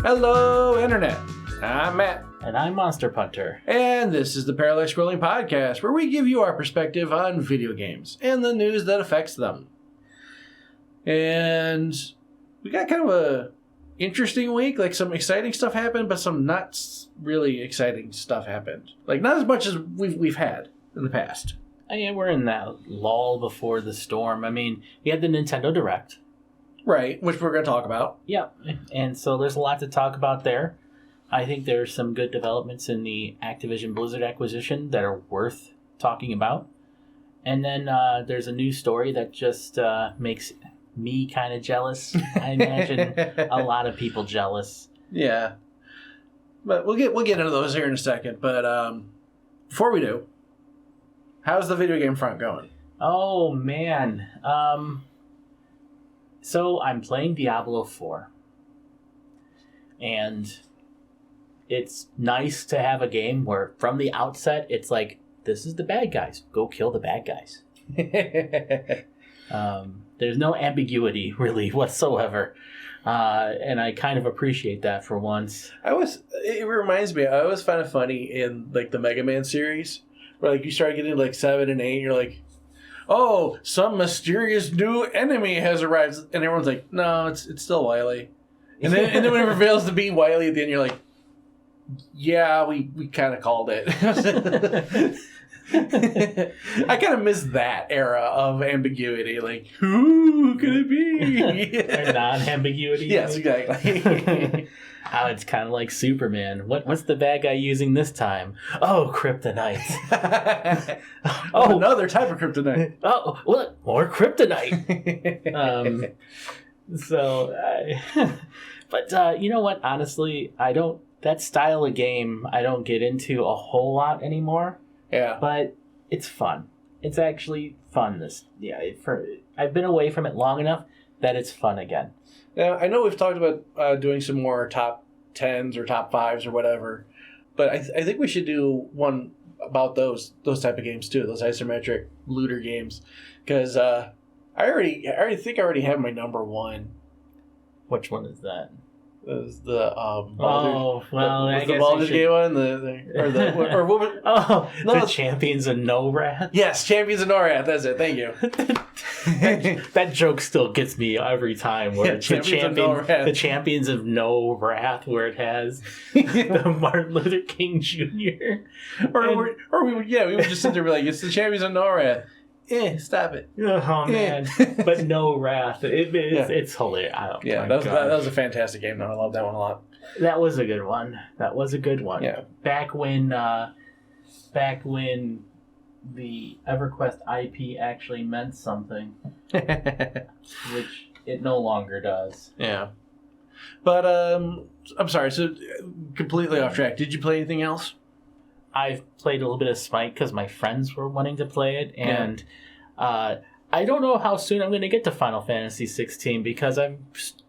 Hello, Internet. I'm Matt. And I'm Monster Punter. And this is the Parallax Scrolling Podcast, where we give you our perspective on video games and the news that affects them. And we got kind of a interesting week. Like, some exciting stuff happened, but some not really exciting stuff happened. Like, not as much as we've had in the past. Yeah, we're in that lull before the storm. I mean, we had the Nintendo Direct. Right, which we're going to talk about. Yeah, and so there's a lot to talk about there. I think there's some good developments in the Activision Blizzard acquisition that are worth talking about. And then there's a news story that just makes me kind of jealous. I imagine a lot of people jealous. Yeah. But we'll get into those here in a second. But before we do, how's the video game front going? Oh, man. So I'm playing Diablo 4. And it's nice to have a game where from the outset it's like, this is the bad guys. Go kill the bad guys. There's no ambiguity really whatsoever. And I kind of appreciate that for once. It reminds me, I always find it funny in like the Mega Man series where like you start getting like 7 and 8 and you're like, oh, some mysterious new enemy has arrived, and everyone's like, no, it's still Wily. And then when it reveals to be Wily at the end, you're like, yeah, we kind of called it. I kind of miss that era of ambiguity. Like, who could it be? Or non-ambiguity. Yes, exactly. How it's kind of like Superman. What's the bad guy using this time? Oh, kryptonite. Oh, another type of kryptonite. Oh, what? More kryptonite. But you know what? Honestly, that style of game I don't get into a whole lot anymore. Yeah. But it's fun. It's actually fun. I've been away from it long enough that it's fun again. Now, I know we've talked about doing some more top 10s or top 5s or whatever, but I think we should do one about those type of games too, those isometric looter games, because I already have my number one. Which one is that? Is the Baldur's Gate one? The Champions of No Wrath? Yes, Champions of No Wrath, that's it, thank you. that joke still gets me every time, where the Champions of No Wrath, where it has the Martin Luther King Jr. we would just sit there and be like, it's the Champions of No Wrath. Stop it. Oh, man. But No Wrath. It's hilarious. That was a fantastic game, though. I love that one a lot. That was a good one. Yeah. Back when the EverQuest IP actually meant something, which it no longer does. Yeah. But, I'm sorry, so completely off track. Did you play anything else? I've played a little bit of Smite because my friends were wanting to play it, and I don't know how soon I'm going to get to Final Fantasy 16 because I'm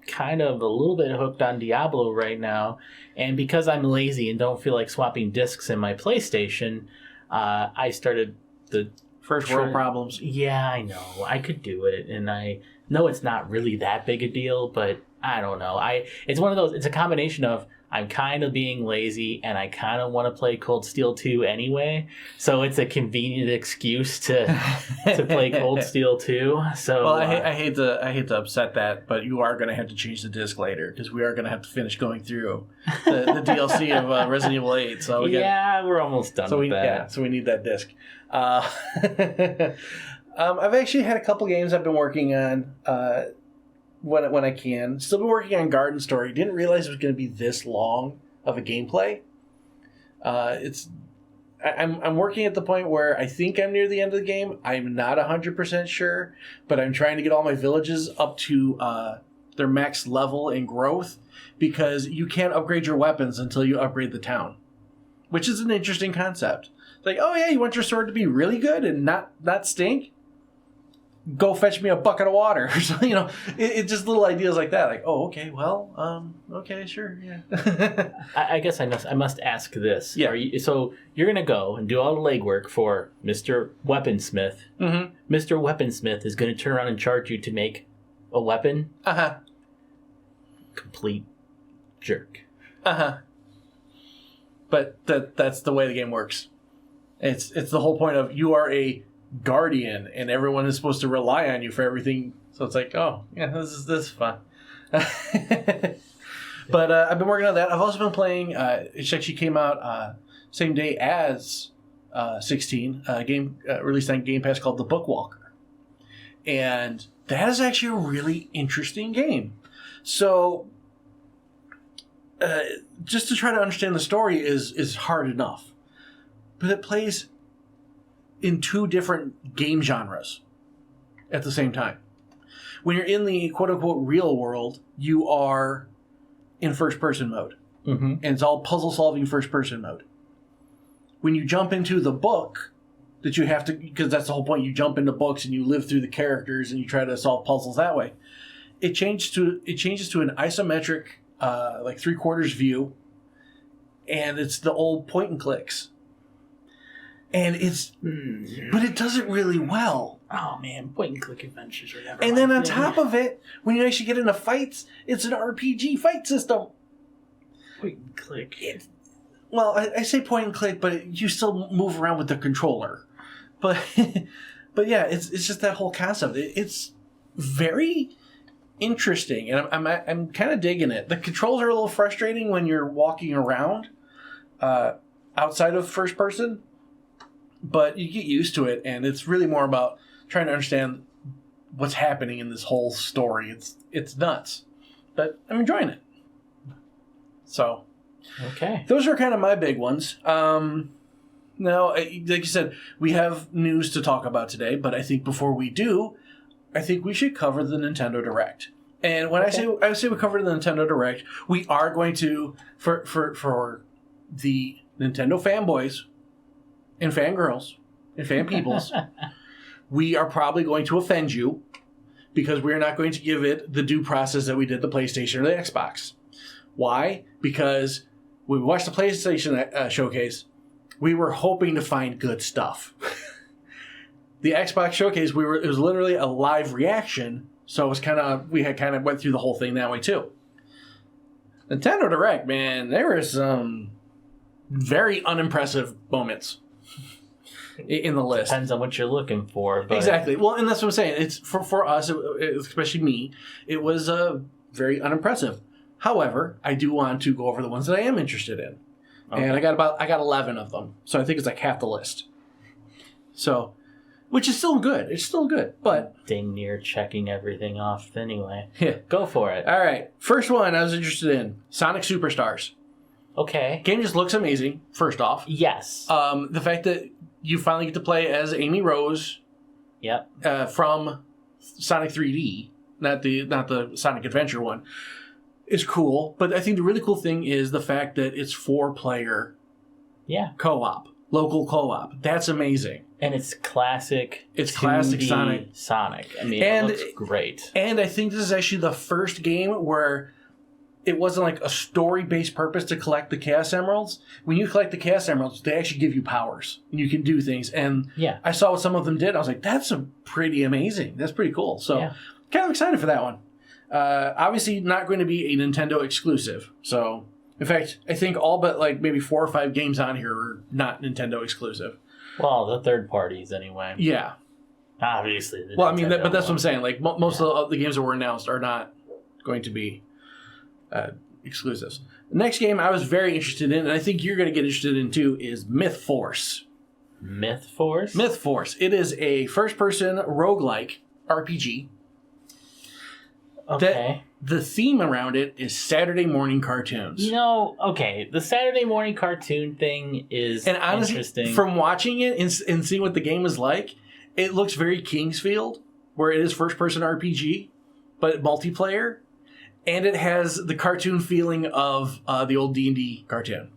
kind of a little bit hooked on Diablo right now, and because I'm lazy and don't feel like swapping discs in my PlayStation, I started the first world problems. Yeah, I know. I could do it, and I know it's not really that big a deal, but I don't know. It's one of those. It's a combination of I'm kind of being lazy, and I kind of want to play Cold Steel 2 anyway. So it's a convenient excuse to play Cold Steel 2. So well, I hate to upset that, but you are going to have to change the disc later because we are going to have to finish going through the DLC of Resident Evil 8. So we're almost done with that. Yeah, so we need that disc. I've actually had a couple games I've been working on. When I can. Still been working on Garden Story. Didn't realize it was going to be this long of a gameplay. I'm working at the point where I think I'm near the end of the game. I'm not 100% sure, but I'm trying to get all my villages up to their max level and growth because you can't upgrade your weapons until you upgrade the town, which is an interesting concept. Like, oh yeah, you want your sword to be really good and not stink? Go fetch me a bucket of water. So, it's just little ideas like that. Like, oh, okay, well, okay, sure, yeah. I guess I must ask this. Yeah. So you're going to go and do all the legwork for Mr. Weaponsmith. Mm-hmm. Mr. Weaponsmith is going to turn around and charge you to make a weapon. Uh-huh. Complete jerk. But that's the way the game works. It's the whole point of you are a guardian, and everyone is supposed to rely on you for everything. So it's like, oh yeah, this is fun. But I've been working on that. I've also been playing. It actually came out same day as 16. Game released on Game Pass called The Bookwalker, and that is actually a really interesting game. So, just to try to understand the story is hard enough, but it plays in two different game genres at the same time. When you're in the quote-unquote real world, you are in first-person mode. Mm-hmm. And it's all puzzle-solving first-person mode. When you jump into the book, that you have to... Because that's the whole point. You jump into books and you live through the characters and you try to solve puzzles that way. It changes to an isometric, like three-quarters view. And it's the old point-and-clicks. And it's... But it does it really well. Oh man, point-and-click adventures are never. And then on top of it, when you actually get into fights, it's an RPG fight system. Point-and-click. Well, I say point-and-click, but you still move around with the controller. But yeah, it's just that whole concept. It's very interesting, and I'm kind of digging it. The controls are a little frustrating when you're walking around outside of first person, but you get used to it, and it's really more about trying to understand what's happening in this whole story. It's nuts, but I'm enjoying it. So, okay, those are kind of my big ones. Now, like you said, we have news to talk about today, but I think before we do, I think we should cover the Nintendo Direct. And when I say we cover the Nintendo Direct, we are going to for the Nintendo fanboys and fangirls and fan peoples. We are probably going to offend you because we're not going to give it the due process that we did the PlayStation or the Xbox. Why? Because when we watched the PlayStation showcase, we were hoping to find good stuff. The Xbox showcase, it was literally a live reaction, so it was we had went through the whole thing that way too. Nintendo Direct, man, there were some very unimpressive moments in the list. Depends on what you're looking for. But... Exactly. Well, and that's what I'm saying. It's for us, especially me, it was very unimpressive. However, I do want to go over the ones that I am interested in. Okay. And I got 11 of them. So I think it's like half the list. So, which is still good. It's still good, but dang near checking everything off anyway. Yeah. Go for it. All right. First one I was interested in, Sonic Superstars. Okay. Game just looks amazing, first off. Yes. The fact that you finally get to play as Amy Rose. Yep. From Sonic 3D, not the Sonic Adventure one, is cool. But I think the really cool thing is the fact that it's 4-player co-op, local co-op. That's amazing. And it's classic. It's classic Sonic. I mean, it looks great. And I think this is actually the first game where it wasn't like a story-based purpose to collect the Chaos Emeralds. When you collect the Chaos Emeralds, they actually give you powers. And you can do things. And I saw what some of them did. I was like, that's pretty amazing. That's pretty cool. So kind of excited for that one. Obviously not going to be a Nintendo exclusive. So, in fact, I think all but like maybe 4 or 5 games on here are not Nintendo exclusive. Well, the third parties anyway. Yeah. Obviously. Well, I mean, but that's what I'm saying. Like most of the games that were announced are not going to be exclusives. The next game I was very interested in, and I think you're going to get interested in too, is Myth Force. Myth Force? Myth Force. It is a first-person roguelike RPG. Okay. The theme around it is Saturday morning cartoons. You know, okay, the Saturday morning cartoon thing is and honestly, interesting. From watching it and seeing what the game is like, it looks very Kingsfield, where it is first-person RPG, but multiplayer, and it has the cartoon feeling of the old D&D cartoon.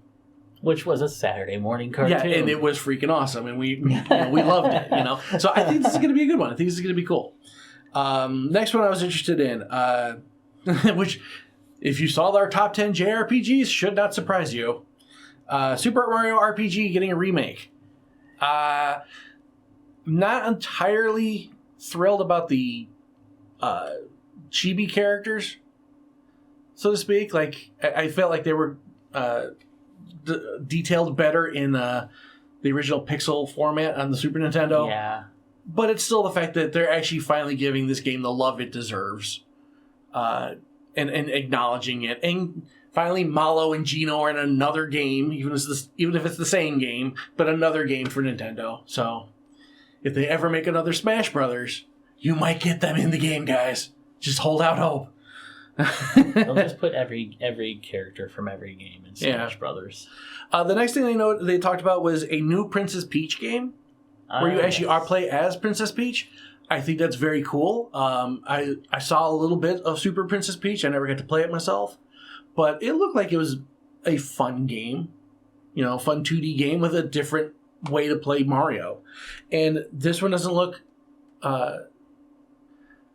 Which was a Saturday morning cartoon. Yeah, and it was freaking awesome, and we loved it, you know. So I think this is going to be a good one. I think this is going to be cool. Next one I was interested in, which, if you saw our top 10 JRPGs, should not surprise you. Super Mario RPG getting a remake. Not entirely thrilled about the chibi characters. so to speak. Like I felt like they were detailed better in the original pixel format on the Super Nintendo. Yeah. But it's still the fact that they're actually finally giving this game the love it deserves, and acknowledging it. And finally, Malo and Gino are in another game, even if it's the same game, but another game for Nintendo. So, if they ever make another Smash Brothers, you might get them in the game, guys. Just hold out hope. They'll just put every character from every game in Smash Brothers. The next thing they talked about was a new Princess Peach game, where you actually play as Princess Peach. I think that's very cool. I saw a little bit of Super Princess Peach. I never got to play it myself, but it looked like it was a fun game. Fun 2D game with a different way to play Mario. And this one doesn't look...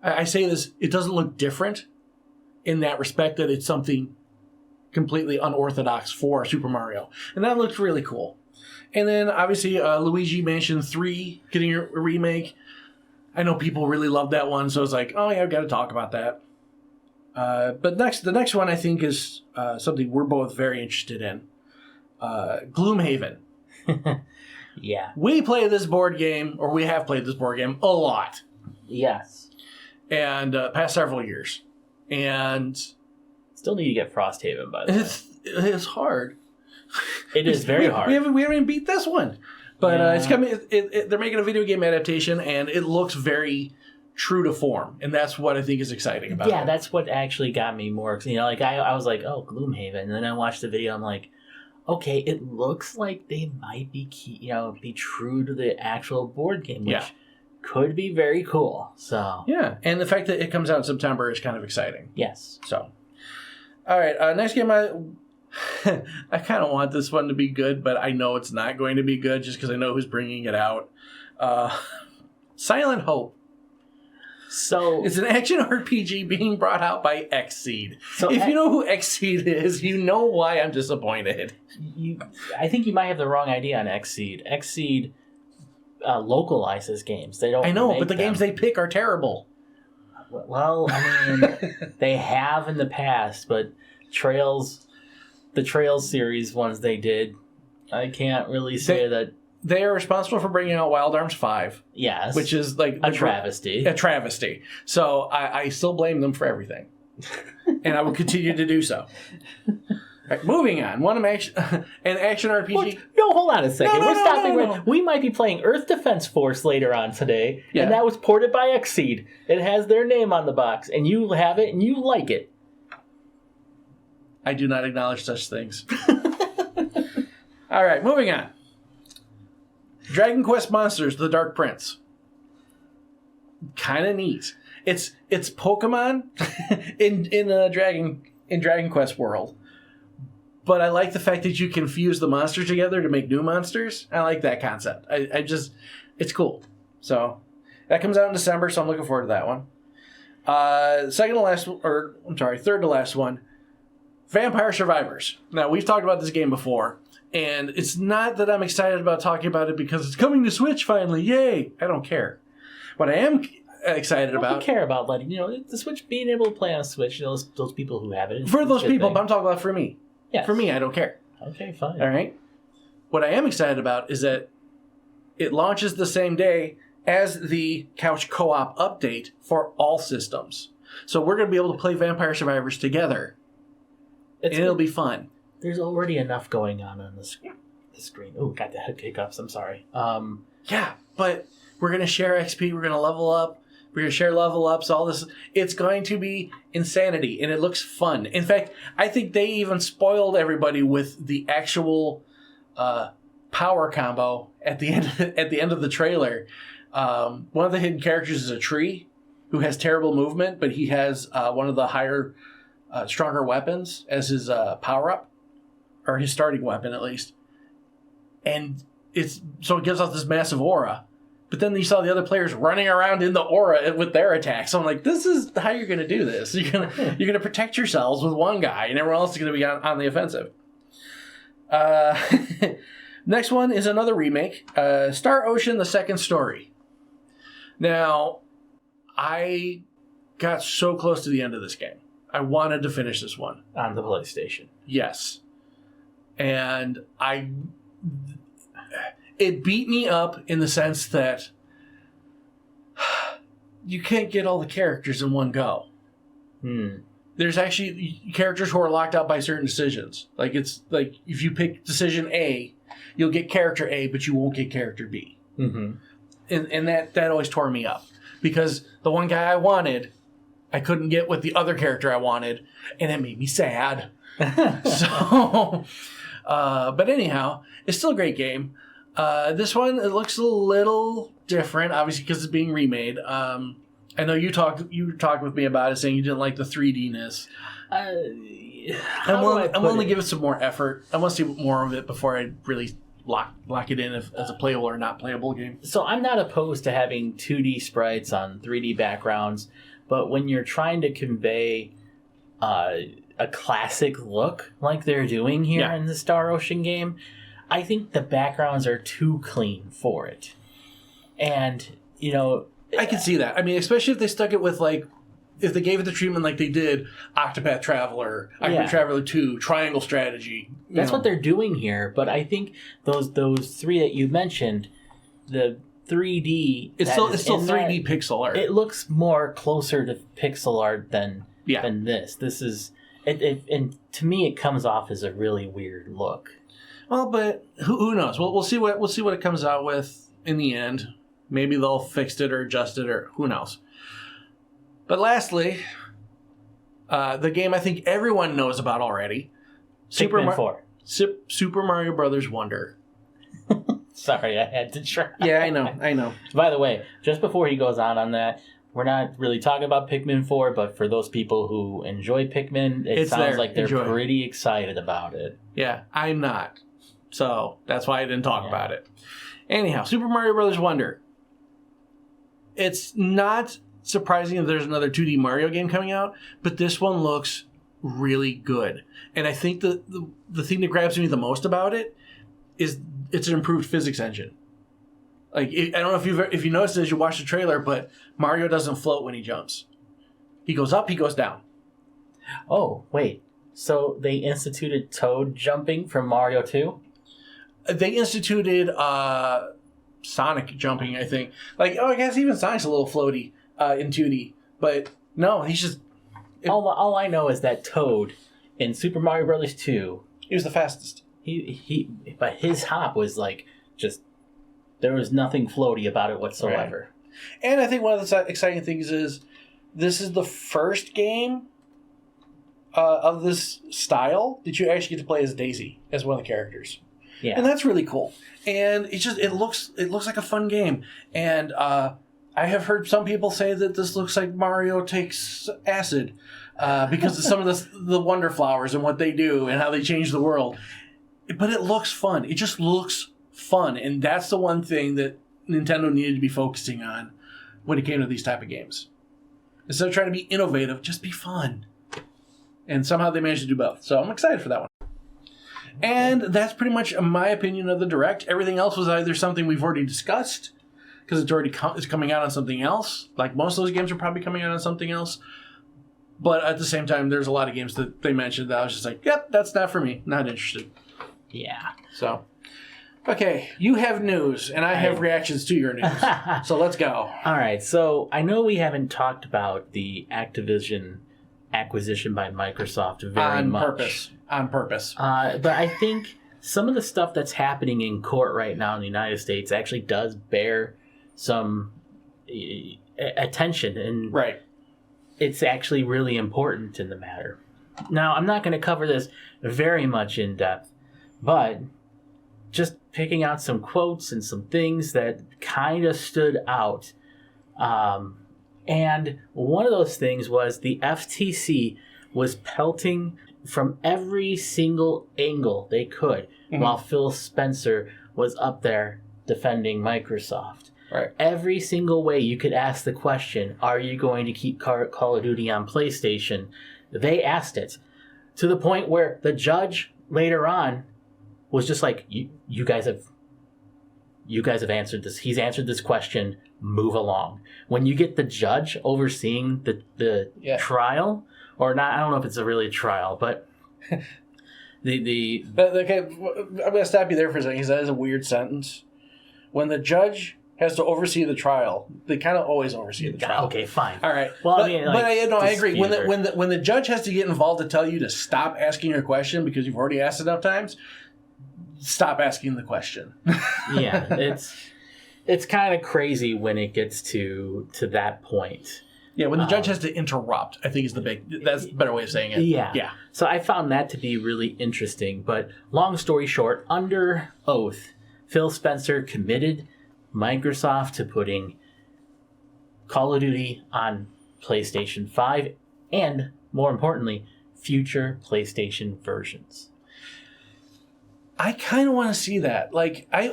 I say this, it doesn't look different in that respect that it's something completely unorthodox for Super Mario. And that looks really cool. And then, obviously, Luigi Mansion 3 getting a remake. I know people really love that one, so it's like, oh yeah, I've got to talk about that. But the next one, I think, is something we're both very interested in. Gloomhaven. Yeah. We play this board game, or we have played this board game, a lot. Yes. And past several years. And... Still need to get Frosthaven, by the way. It's hard. It is very hard. We haven't even beat this one. But it's coming. They're making a video game adaptation, and it looks very true to form, and that's what I think is exciting about it. Yeah, that's what actually got me more. I was like, oh, Gloomhaven, and then I watched the video. I'm like, okay, it looks like they might be be true to the actual board game, which could be very cool. So and the fact that it comes out in September is kind of exciting. Yes. So, all right, next game I kind of want this one to be good, but I know it's not going to be good just because I know who's bringing it out. Silent Hope. So it's an action RPG being brought out by Xseed. So if you know who Xseed is, you know why I'm disappointed. I think you might have the wrong idea on Xseed. Xseed localizes games. They don't. I know, but the games they pick are terrible. Well, I mean, they have in the past, but the Trails series ones they did, I can't really say that. They are responsible for bringing out Wild Arms 5. Yes. Which is like... A travesty. A travesty. So I still blame them for everything. And I will continue to do so. Right, moving on. An action RPG... What? No, hold on a second. No, We're stopping. No. We might be playing Earth Defense Force later on today, and that was ported by Xseed. It has their name on the box, and you have it, and you like it. I do not acknowledge such things. All right, moving on. Dragon Quest Monsters: The Dark Prince. Kind of neat. It's Pokemon in Dragon Quest world, but I like the fact that you can fuse the monsters together to make new monsters. I like that concept. It's cool. So that comes out in December, so I'm looking forward to that one. Third to last one. Vampire Survivors. Now, we've talked about this game before, and it's not that I'm excited about talking about it because it's coming to Switch finally. Yay! I don't care. What I am excited about... I don't care about letting, the Switch, being able to play on Switch, those people who have it. For those people, but I'm talking about for me. Yes. For me, I don't care. Okay, fine. All right? What I am excited about is that it launches the same day as the Couch Co-op update for all systems. So we're going to be able to play Vampire Survivors together. And it'll be fun. There's already enough going on the screen. Oh, got the head hiccups. I'm sorry. Yeah, but we're going to share XP. We're going to level up. We're going to share level ups. All this. It's going to be insanity, and it looks fun. In fact, I think they even spoiled everybody with the actual power combo at the end of the trailer. One of the hidden characters is a tree who has terrible movement, but he has one of the higher... stronger weapons as his power-up, or his starting weapon at least. And it gives off this massive aura. But then you saw the other players running around in the aura with their attacks. So I'm like, this is how you're going to do this. You're gonna protect yourselves with one guy, and everyone else is going to be on the offensive. Next one is another remake, Star Ocean: The Second Story. Now, I got so close to the end of this game. I wanted to finish this one. On the PlayStation. Yes. And it beat me up in the sense that you can't get all the characters in one go. There's actually characters who are locked out by certain decisions. Like, it's like if you pick decision A, you'll get character A, but you won't get character B. Mm-hmm. And that always tore me up. Because the one guy I wanted, I couldn't get with the other character I wanted, and it made me sad. So, but anyhow, it's still a great game. This one, it looks a little different, obviously, because it's being remade. I know you talked with me about it, saying you didn't like the 3D-ness. I'm willing to give it some more effort. I want to see more of it before I really lock it in as a playable or not playable game. So I'm not opposed to having 2D sprites on 3D backgrounds, but when you're trying to convey a classic look like they're doing here in the Star Ocean game, I think the backgrounds are too clean for it. And, you know... I can see that. I mean, especially if they stuck it with, like, if they gave it the treatment like they did Octopath Traveler, Octopath Traveler 2, Triangle Strategy. That's what they're doing here, but I think those three that you mentioned, the 3D... It's still 3D pixel art. It looks more closer to pixel art than this. This is... and to me, it comes off as a really weird look. Well, but who knows? We'll see what it comes out with in the end. Maybe they'll fix it or adjust it, or who knows. But lastly, the game I think everyone knows about already, Super Mario Brothers Wonder. Sorry, I had to try. Yeah, I know. By the way, just before he goes on that, we're not really talking about Pikmin 4, but for those people who enjoy Pikmin, it sounds like they're pretty excited about it. Yeah, I'm not. So that's why I didn't talk about it. Anyhow, Super Mario Brothers Wonder. It's not surprising that there's another 2D Mario game coming out, but this one looks really good. And I think the thing that grabs me the most about it is it's an improved physics engine. Like, I don't know if you noticed as you watch the trailer, but Mario doesn't float when he jumps. He goes up, he goes down. Oh, wait. So they instituted Toad jumping from Mario 2? They instituted Sonic jumping, I think. Like, I guess even Sonic's a little floaty in 2D. But no, he's just... All I know is that Toad in Super Mario Bros. 2... He was the fastest. But his hop was like just... There was nothing floaty about it whatsoever. Right. And I think one of the exciting things is this is the first game of this style that you actually get to play as Daisy, as one of the characters. Yeah. And that's really cool. And it looks like a fun game. And I have heard some people say that this looks like Mario takes acid because of some of the Wonder Flowers and what they do and how they change the world. But it looks fun. It just looks fun. And that's the one thing that Nintendo needed to be focusing on when it came to these type of games. Instead of trying to be innovative, just be fun. And somehow they managed to do both. So I'm excited for that one. And that's pretty much my opinion of the Direct. Everything else was either something we've already discussed, because it's already it's coming out on something else. Like most of those games are probably coming out on something else. But at the same time, there's a lot of games that they mentioned that I was just like, yep, that's not for me. Not interested. Yeah. So, okay, you have news, and I have reactions to your news. So let's go. All right, so I know we haven't talked about the Activision acquisition by Microsoft very much. On purpose. But I think some of the stuff that's happening in court right now in the United States actually does bear some attention. And it's actually really important in the matter. Now, I'm not going to cover this very much in depth, but just picking out some quotes and some things that kind of stood out. And one of those things was the FTC was pelting from every single angle they could while Phil Spencer was up there defending Microsoft. Right. Every single way you could ask the question, are you going to keep Call of Duty on PlayStation? They asked it to the point where the judge later on was just like, you guys have answered this. He's answered this question. Move along. When you get the judge overseeing the trial, or not. I don't know if it's a really trial, but the Okay, I'm going to stop you there for a second because that is a weird sentence. When the judge has to oversee the trial, they kind of always oversee the trial. Okay, fine. All right. Well, but, I mean, I agree. When the judge has to get involved to tell you to stop asking a question because you've already asked enough times, stop asking the question. Yeah, it's kind of crazy when it gets to that point. Yeah, when the judge has to interrupt, I think is that's a better way of saying it. Yeah. So I found that to be really interesting. But long story short, under oath, Phil Spencer committed Microsoft to putting Call of Duty on PlayStation 5 and, more importantly, future PlayStation versions. I kind of want to see that. Like, I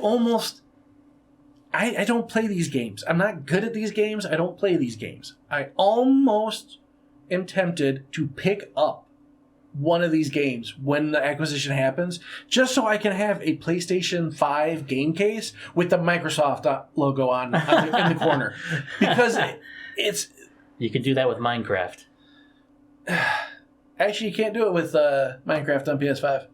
don't play these games. I'm not good at these games. I don't play these games. I almost am tempted to pick up one of these games when the acquisition happens, just so I can have a PlayStation 5 game case with the Microsoft logo in the corner. Because it's... You can do that with Minecraft. Actually, you can't do it with Minecraft on PS5.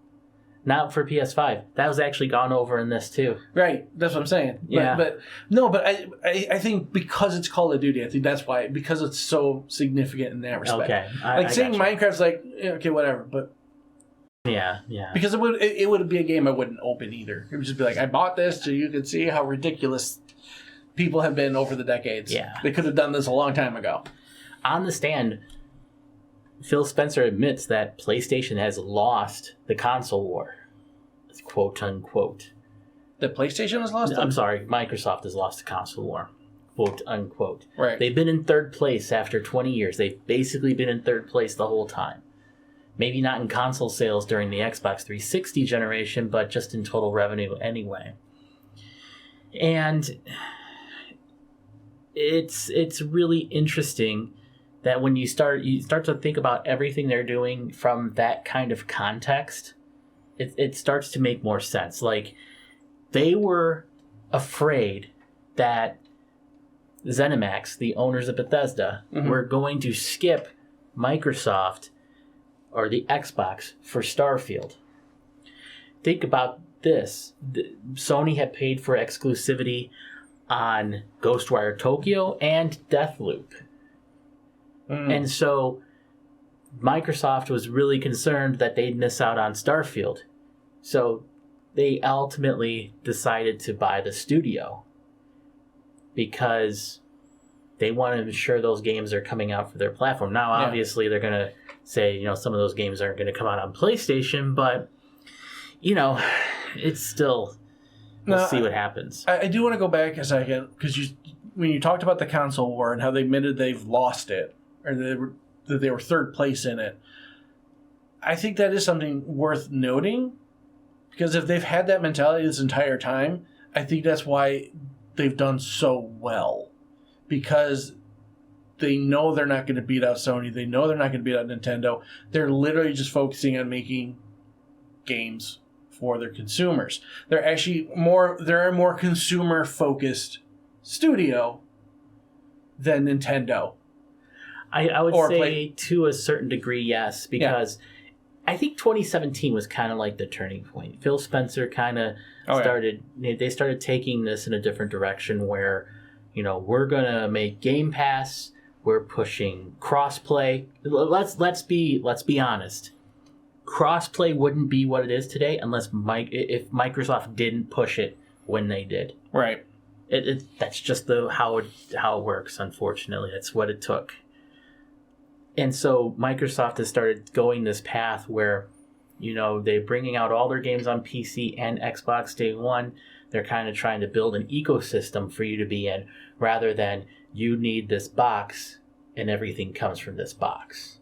Not for PS5. That was actually gone over in this too. Right, that's what I'm saying. Yeah. But I think because it's Call of Duty, I think that's why, because it's so significant in that respect. Okay. Saying Minecraft's like, okay, whatever, but yeah. Because it would be a game I wouldn't open either. It would just be like, I bought this so you could see how ridiculous people have been over the decades. Yeah. They could have done this a long time ago. On the stand, Phil Spencer admits that PlayStation has lost the console war, quote unquote. The PlayStation has lost? I'm sorry, Microsoft has lost the console war, quote unquote. Right. They've been in third place after 20 years. They've basically been in third place the whole time. Maybe not in console sales during the Xbox 360 generation, but just in total revenue anyway. And it's really interesting that when you start to think about everything they're doing from that kind of context, it starts to make more sense. Like, they were afraid that ZeniMax, the owners of Bethesda, were going to skip Microsoft or the Xbox for Starfield. Think about this. Sony had paid for exclusivity on Ghostwire Tokyo and Deathloop. And so Microsoft was really concerned that they'd miss out on Starfield. So they ultimately decided to buy the studio because they want to ensure those games are coming out for their platform. Now, obviously, they're going to say, some of those games aren't going to come out on PlayStation, but, it's still... We'll see what happens. I do want to go back a second, because when you talked about the console war and how they admitted they've lost it, or that they were third place in it, I think that is something worth noting, because if they've had that mentality this entire time, I think that's why they've done so well, because they know they're not going to beat out Sony, they know they're not going to beat out Nintendo, they're literally just focusing on making games for their consumers. They're a more consumer focused studio than Nintendo. I would say to a certain degree, yes, because I think 2017 was kind of like the turning point. Phil Spencer kind of they started taking this in a different direction where, we're going to make Game Pass, we're pushing crossplay. Let's be honest. Crossplay wouldn't be what it is today unless if Microsoft didn't push it when they did. Right. That's just how it works. Unfortunately, that's what it took. And so Microsoft has started going this path where, they're bringing out all their games on PC and Xbox day one. They're kind of trying to build an ecosystem for you to be in, rather than you need this box and everything comes from this box.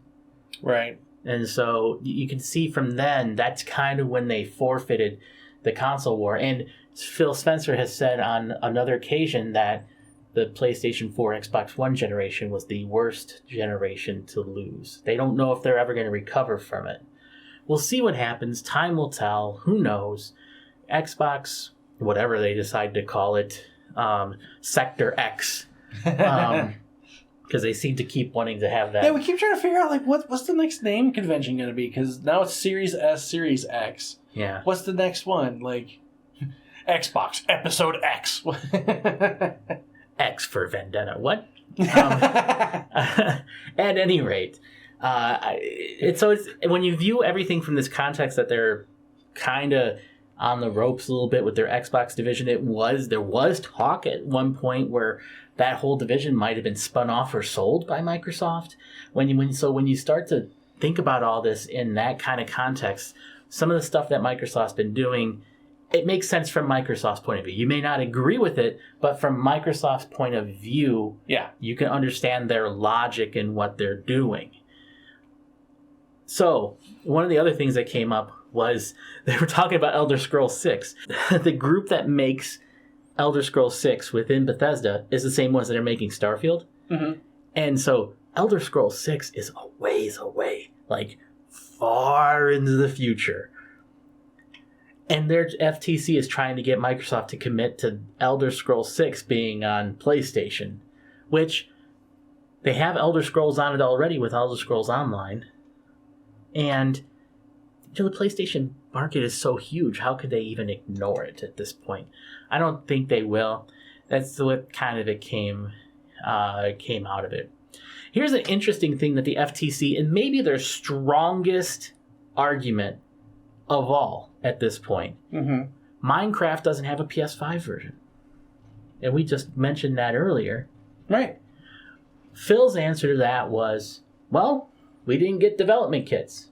Right. And so you can see from then, that's kind of when they forfeited the console war. And Phil Spencer has said on another occasion that the PlayStation 4, Xbox One generation was the worst generation to lose. They don't know if they're ever going to recover from it. We'll see what happens. Time will tell. Who knows? Xbox, whatever they decide to call it, Sector X. because they seem to keep wanting to have that. Yeah, we keep trying to figure out, like, what's the next name convention going to be? Because now it's Series S, Series X. Yeah. What's the next one? Like, Xbox Episode X. X for Vendetta. What? At any rate, it's when you view everything from this context that they're kind of on the ropes a little bit with their Xbox division. There was talk at one point where that whole division might have been spun off or sold by Microsoft. When you start to think about all this in that kind of context, some of the stuff that Microsoft's been doing, it makes sense from Microsoft's point of view. You may not agree with it, but from Microsoft's point of view, yeah, you can understand their logic in what they're doing. So, one of the other things that came up was they were talking about Elder Scrolls 6. The group that makes Elder Scrolls 6 within Bethesda is the same ones that are making Starfield. Mm-hmm. And so Elder Scrolls 6 is a ways away, like far into the future. And their FTC is trying to get Microsoft to commit to Elder Scrolls 6 being on PlayStation, which they have Elder Scrolls on it already with Elder Scrolls Online. And the PlayStation market is so huge. How could they even ignore it at this point? I don't think they will. That's what kind of it came out of it. Here's an interesting thing that the FTC, and maybe their strongest argument of all at this point, Minecraft doesn't have a PS5 version. And we just mentioned that earlier. Right. Phil's answer to that was, well, we didn't get development kits.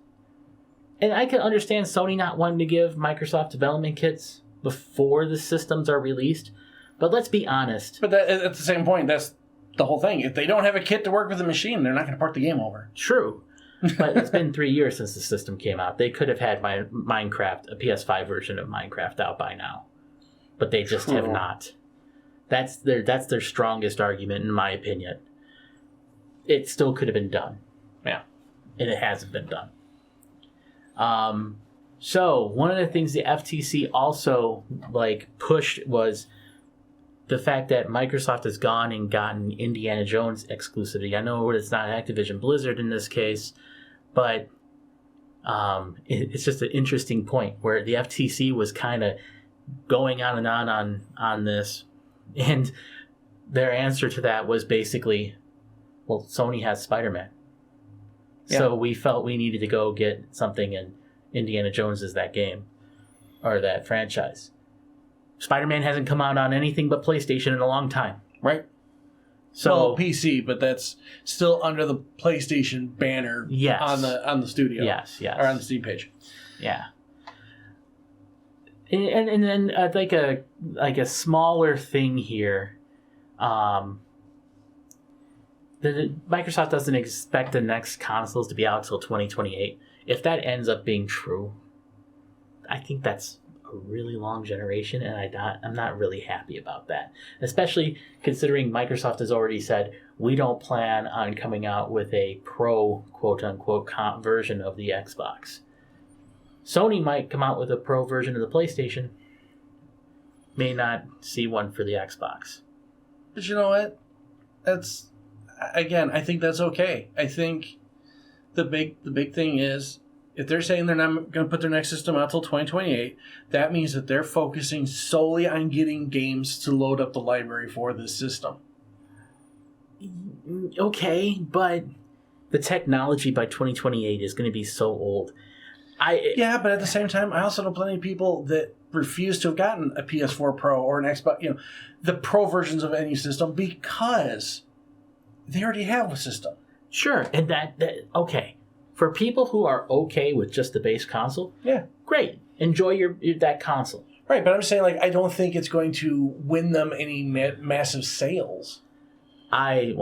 And I can understand Sony not wanting to give Microsoft development kits before the systems are released. But let's be honest. But at the same point, that's the whole thing. If they don't have a kit to work with the machine, they're not going to port the game over. True. But it's been 3 years since the system came out. They could have had Minecraft, a PS5 version of Minecraft out by now. But they just have not. That's their strongest argument, in my opinion. It still could have been done. Yeah. And it hasn't been done. So one of the things the FTC also pushed was the fact that Microsoft has gone and gotten Indiana Jones exclusivity. I know it's not Activision Blizzard in this case, but it's just an interesting point where the FTC was kind of going on and on this, and their answer to that was basically, well, Sony has Spider-Man. Yeah. So we felt we needed to go get something, and Indiana Jones is that game, or that franchise. Spider-Man hasn't come out on anything but PlayStation in a long time. Right. So PC, but that's still under the PlayStation banner. Yes. On the studio. Yes. Or on the Steam page. Yeah. And then like a smaller thing here. Microsoft doesn't expect the next consoles to be out till 2028. If that ends up being true, I think that's a really long generation, and I'm not really happy about that. Especially considering Microsoft has already said, we don't plan on coming out with a pro, quote-unquote, version of the Xbox. Sony might come out with a pro version of the PlayStation. May not see one for the Xbox. But you know what? That's... Again, I think that's okay. I think the big thing is, if they're saying they're not going to put their next system out till 2028, that means that they're focusing solely on getting games to load up the library for this system. Okay, but the technology by 2028 is going to be so old. Yeah, but at the same time, I also know plenty of people that refuse to have gotten a PS4 Pro or an Xbox, the Pro versions of any system, because they already have a system. Sure, and that okay. For people who are okay with just the base console, yeah, great. Enjoy that console. Right, but I'm saying, I don't think it's going to win them any massive sales. I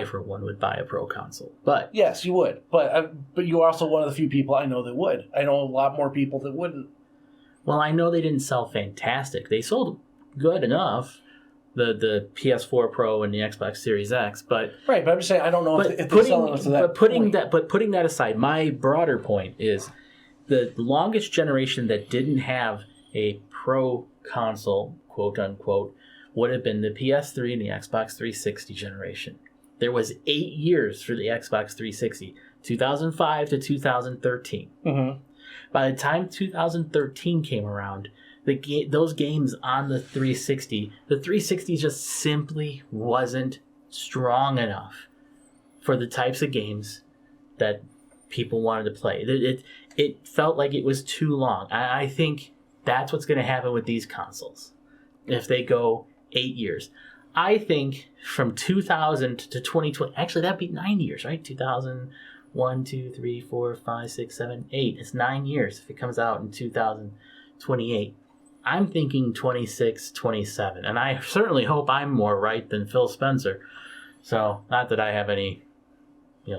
for one would buy a pro console, but yes, you would. But you're also one of the few people I know that would. I know a lot more people that wouldn't. Well, I know they didn't sell fantastic. They sold good enough. The PS4 Pro and the Xbox Series X, but right. But I'm just saying, I don't know if they're selling us to that. But putting that aside, my broader point is the longest generation that didn't have a pro console, quote unquote, would have been the PS3 and the Xbox 360 generation. there was 8 years for the Xbox 360, 2005 to 2013. Mm-hmm. By the time 2013 came around, those games on the 360 just simply wasn't strong enough for the types of games that people wanted to play. It felt like it was too long. I think that's what's going to happen with these consoles if they go 8 years. I think from 2000 to 2020, actually that'd be 9 years, right? 2001, 2, 3, 4, 5, 6, 7, 8. It's 9 years if it comes out in 2028. I'm thinking 26, 27. And I certainly hope I'm more right than Phil Spencer. So, not that I have any,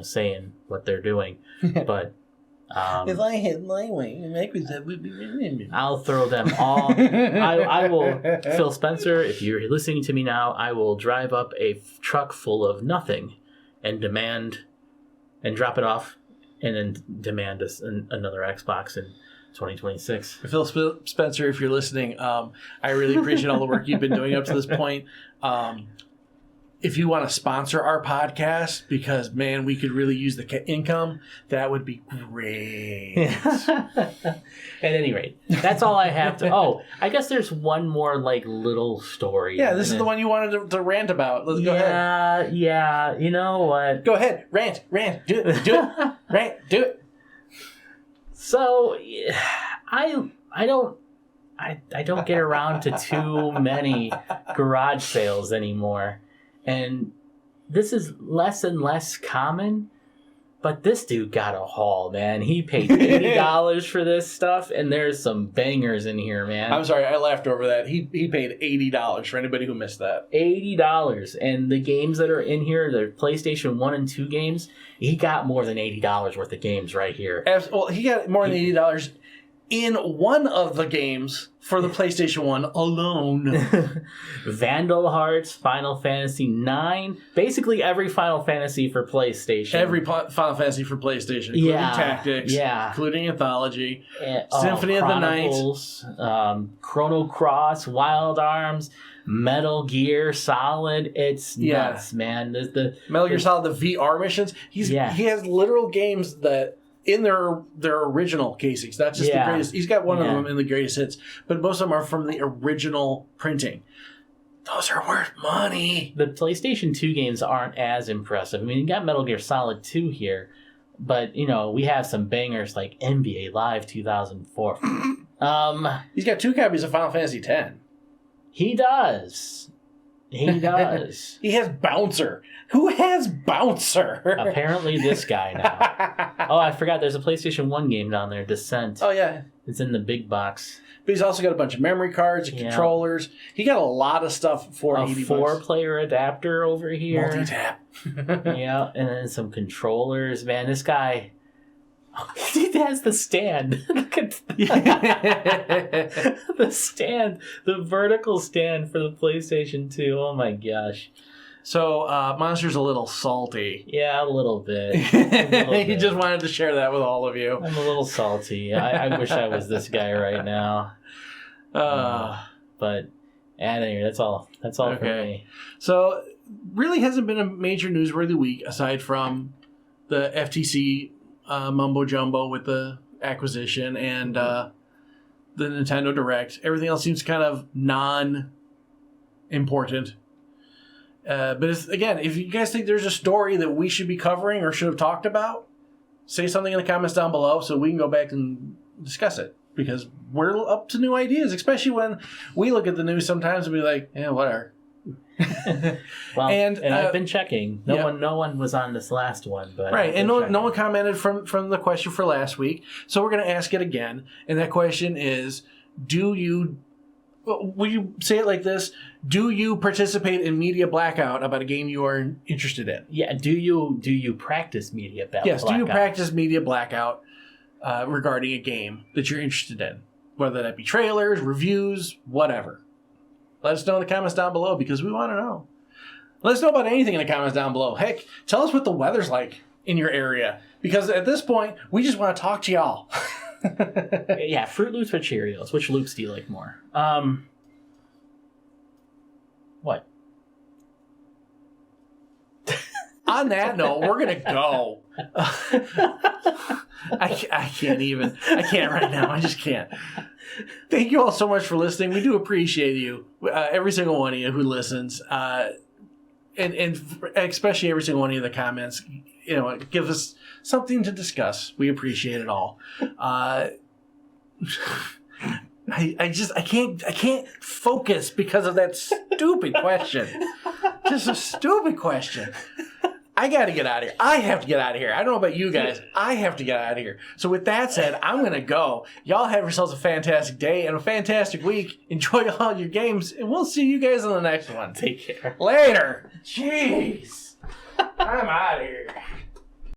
say in what they're doing, but if I had my way, Microsoft would be. I'll throw them all. I will, Phil Spencer, if you're listening to me now, I will drive up a truck full of nothing and drop it off and then demand another Xbox in 2026. Phil Spencer, if you're listening, I really appreciate all the work you've been doing up to this point. If you want to sponsor our podcast, because, man, we could really use the income, that would be great. At any rate, that's all I have to... Oh, I guess there's one more, little story. Yeah, this is the one you wanted to rant about. Let's go ahead. Yeah, you know what? Go ahead. Rant. Do it. Rant. Do it. So, I don't get around to too many garage sales anymore. And this is less and less common, but this dude got a haul, man. He paid $80 for this stuff, and there's some bangers in here, man. I'm sorry, I laughed over that. He paid $80 for anybody who missed that. $80. And the games that are in here, the PlayStation 1 and 2 games, he got more than $80 worth of games right here. Well, he got more than $80 in one of the games for the PlayStation 1 alone. Vandal Hearts, Final Fantasy 9, basically every Final Fantasy for PlayStation. Every Final Fantasy for PlayStation, including Tactics, including Anthology, Symphony of the Night, Chrono Cross, Wild Arms, Metal Gear Solid. It's nuts, man. The Metal Gear Solid, the VR missions. He has literal games that in their original casings, not just the greatest. He's got one of them in the greatest hits, but most of them are from the original printing. Those are worth money. The PlayStation 2 games aren't as impressive. I mean, you got Metal Gear Solid 2 here, but, we have some bangers like NBA Live 2004. He's got 2 copies of Final Fantasy X. He does. He does. He has Bouncer. Who has Bouncer? Apparently this guy now. Oh, I forgot. There's a PlayStation 1 game down there, Descent. Oh, yeah. It's in the big box. But he's also got a bunch of memory cards and controllers. He got a lot of stuff for $80. A 4-player adapter over here. Multi-tap. Yeah, and then some controllers. Man, this guy... He has the stand. Look at the stand. The vertical stand for the PlayStation 2. Oh my gosh. So, Monster's a little salty. Yeah, a little bit. He just wanted to share that with all of you. I'm a little salty. I wish I was this guy right now. But anyway, that's all for me. So, really hasn't been a major newsworthy week aside from the FTC mumbo jumbo with the acquisition and the Nintendo Direct. Everything else seems kind of non-important. But again, if you guys think there's a story that we should be covering or should have talked about, say something in the comments down below so we can go back and discuss it. Because we're up to new ideas, especially when we look at the news sometimes and be like, yeah, whatever. Well, and I've been checking. No one was on this last one, but right, and no one commented from the question for last week, so we're going to ask it again. And that question is: will you say it like this? Do you participate in media blackout about a game you are interested in? Yeah. Do you practice media blackout? Yes. Do you practice media blackout regarding a game that you're interested in, whether that be trailers, reviews, whatever? Let us know in the comments down below because we want to know. Let us know about anything in the comments down below. Heck, tell us what the weather's like in your area because at this point, we just want to talk to y'all. Yeah, Fruit Loops or Cheerios? Which loops do you like more? What? On that note, we're going to go. I can't even. I can't right now. I just can't. Thank you all so much for listening. We do appreciate you, every single one of you who listens, and especially every single one of you in the comments. You know, it gives us something to discuss. We appreciate it all. I can't focus because of that stupid question. Just a stupid question. I got to get out of here. I have to get out of here. I don't know about you guys. I have to get out of here. So with that said, I'm going to go. Y'all have yourselves a fantastic day and a fantastic week. Enjoy all your games, and we'll see you guys in the next one. Take care. Later. Jeez. I'm out of here.